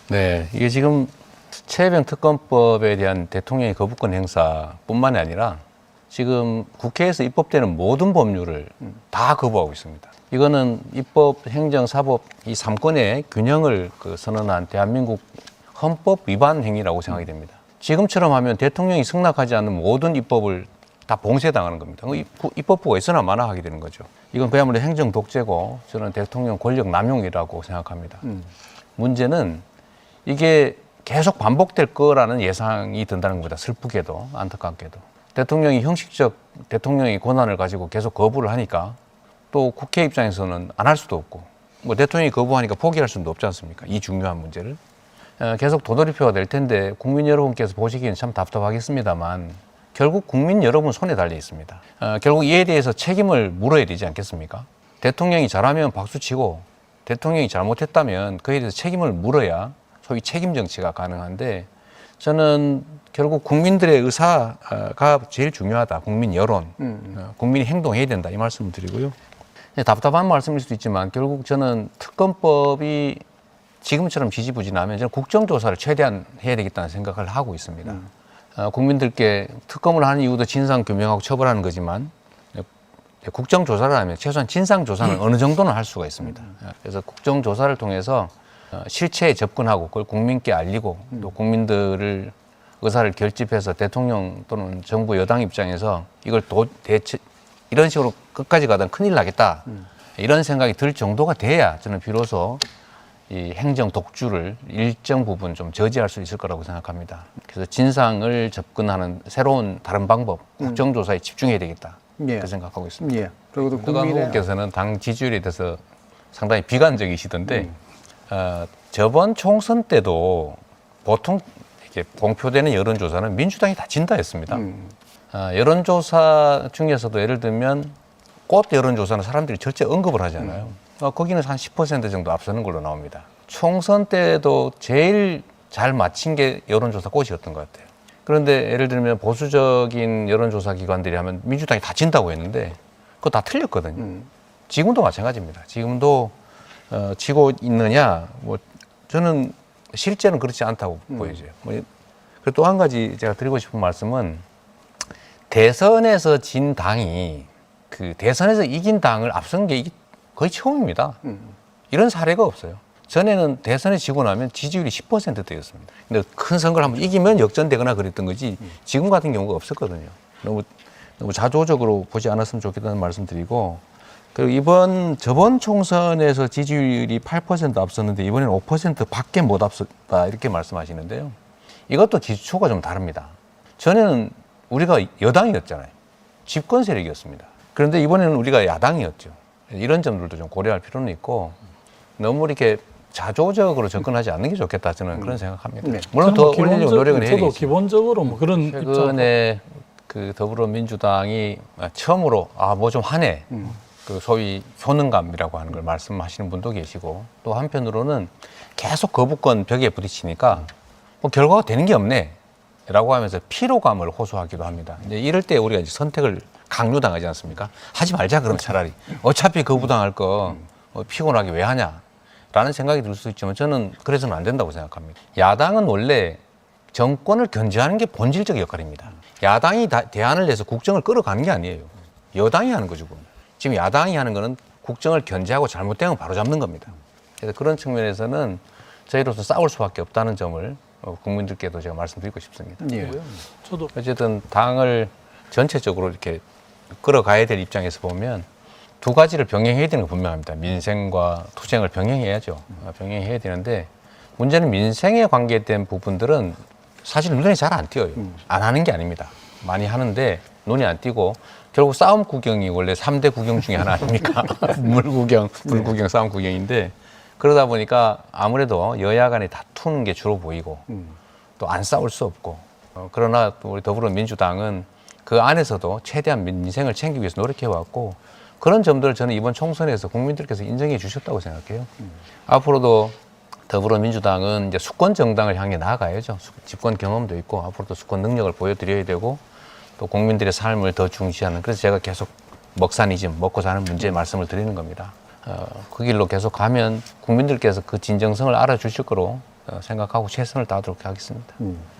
네, 이게 지금 최혜병 특검법에 대한 대통령의 거부권 행사뿐만이 아니라 지금 국회에서 입법되는 모든 법률을 다 거부하고 있습니다. 이거는 입법, 행정, 사법 이 3권의 균형을 선언한 대한민국 헌법 위반 행위라고 생각이 됩니다. 지금처럼 하면 대통령이 승낙하지 않는 모든 입법을 다 봉쇄당하는 겁니다. 입법부가 있으나 마나 하게 되는 거죠. 이건 그야말로 행정 독재고 저는 대통령 권력 남용이라고 생각합니다. 문제는 이게 계속 반복될 거라는 예상이 든다는 겁니다. 슬프게도 안타깝게도. 대통령이 형식적 대통령의 권한을 가지고 계속 거부를 하니까 또 국회 입장에서는 안 할 수도 없고 뭐 대통령이 거부하니까 포기할 수도 없지 않습니까? 이 중요한 문제를. 계속 도돌이표가 될 텐데 국민 여러분께서 보시기엔 참 답답하겠습니다만 결국 국민 여러분 손에 달려 있습니다. 결국 이에 대해서 책임을 물어야 되지 않겠습니까? 대통령이 잘하면 박수치고 대통령이 잘못했다면 그에 대해서 책임을 물어야 소위 책임 정치가 가능한데 저는 결국 국민들의 의사가 제일 중요하다. 국민 여론, 국민이 행동해야 된다. 이 말씀을 드리고요. 답답한 말씀일 수도 있지만 결국 저는 특검법이 지금처럼 지지부진하면 저는 국정조사를 최대한 해야 되겠다는 생각을 하고 있습니다. 국민들께 특검을 하는 이유도 진상규명하고 처벌하는 거지만 국정조사를 하면 최소한 진상조사는 어느 정도는 할 수가 있습니다. 그래서 국정조사를 통해서 실체에 접근하고 그걸 국민께 알리고 또 국민들을 의사를 결집해서 대통령 또는 정부 여당 입장에서 이걸 이런 식으로 끝까지 가다 큰일 나겠다 이런 생각이 들 정도가 돼야 저는 비로소 이 행정 독주를 일정 부분 좀 저지할 수 있을 거라고 생각합니다. 그래서 진상을 접근하는 새로운 다른 방법, 국정조사에 집중해야 되겠다. 그 생각하고 있습니다. 예. 그리고 국민의 후보께서는 당 지지율에 대해서 상당히 비관적이시던데 저번 총선 때도 보통 이렇게 공표되는 여론조사는 민주당이 다 진다 했습니다. 여론조사 중에서도 예를 들면 꽃 여론조사는 사람들이 절대 언급을 하지 않아요. 거기는 한 10% 정도 앞서는 걸로 나옵니다. 총선 때도 제일 잘 맞힌 게 여론조사 꽃이었던 것 같아요. 그런데 예를 들면 보수적인 여론조사 기관들이 하면 민주당이 다 진다고 했는데 그거 다 틀렸거든요. 지금도 마찬가지입니다. 지금도 지고 있느냐, 뭐 저는 실제는 그렇지 않다고 보여져요. 그리고 또 한 가지 제가 드리고 싶은 말씀은 대선에서 진 당이 그 대선에서 이긴 당을 앞선 게 거의 처음입니다. 이런 사례가 없어요. 전에는 대선에 지고 나면 지지율이 10%대였습니다. 근데 큰 선거를 한번 이기면 역전되거나 그랬던 거지 지금 같은 경우가 없었거든요. 너무 자조적으로 보지 않았으면 좋겠다는 말씀 드리고 그리고 저번 총선에서 지지율이 8% 앞섰는데 이번에는 5%밖에 못 앞섰다 이렇게 말씀하시는데요. 이것도 기초가 좀 다릅니다. 전에는 우리가 여당이었잖아요. 집권 세력이었습니다. 그런데 이번에는 우리가 야당이었죠. 이런 점들도 좀 고려할 필요는 있고 너무 이렇게 자조적으로 접근하지 않는 게 좋겠다 저는 그런 생각합니다. 네. 물론 더 올리려고 노력은 해야겠죠. 저도 기본적으로 뭐 그런 최근에 그 더불어민주당이 처음으로 뭐 좀 하네. 그 소위 효능감이라고 하는 걸 말씀하시는 분도 계시고 또 한편으로는 계속 거부권 벽에 부딪히니까 뭐 결과가 되는 게 없네 라고 하면서 피로감을 호소하기도 합니다. 이제 이럴 때 우리가 이제 선택을 강요당하지 않습니까? 하지 말자 그럼 차라리 어차피 거부당할 거 피곤하게 왜 하냐 라는 생각이 들 수 있지만 저는 그래서는 안 된다고 생각합니다. 야당은 원래 정권을 견제하는 게 본질적 역할입니다. 야당이 대안을 내서 국정을 끌어가는 게 아니에요. 여당이 하는 거죠. 지금 야당이 하는 거는 국정을 견제하고 잘못된 건 바로잡는 겁니다. 그래서 그런 측면에서는 저희로서 싸울 수밖에 없다는 점을 국민들께도 제가 말씀드리고 싶습니다. 예. 저도 어쨌든 당을 전체적으로 이렇게 끌어가야 될 입장에서 보면 두 가지를 병행해야 되는 건 분명합니다. 민생과 투쟁을 병행해야죠. 병행해야 되는데 문제는 민생에 관계된 부분들은 사실 눈에 잘 안 띄어요. 안 하는 게 아닙니다. 많이 하는데 눈이 안 띄고 결국 싸움 구경이 원래 3대 구경 중에 하나 아닙니까? 물 구경, 불 구경, 싸움 구경인데 그러다 보니까 아무래도 여야 간에 다투는 게 주로 보이고 또 안 싸울 수 없고 그러나 또 우리 더불어민주당은 그 안에서도 최대한 민생을 챙기기 위해서 노력해왔고 그런 점들을 저는 이번 총선에서 국민들께서 인정해 주셨다고 생각해요. 앞으로도 더불어민주당은 이제 수권 정당을 향해 나아가야죠. 집권 경험도 있고 앞으로도 수권 능력을 보여드려야 되고 또 국민들의 삶을 더 중시하는 그래서 제가 계속 먹사니즘, 먹고 사는 문제 말씀을 드리는 겁니다. 그 길로 계속 가면 국민들께서 그 진정성을 알아주실 거로 생각하고 최선을 다하도록 하겠습니다.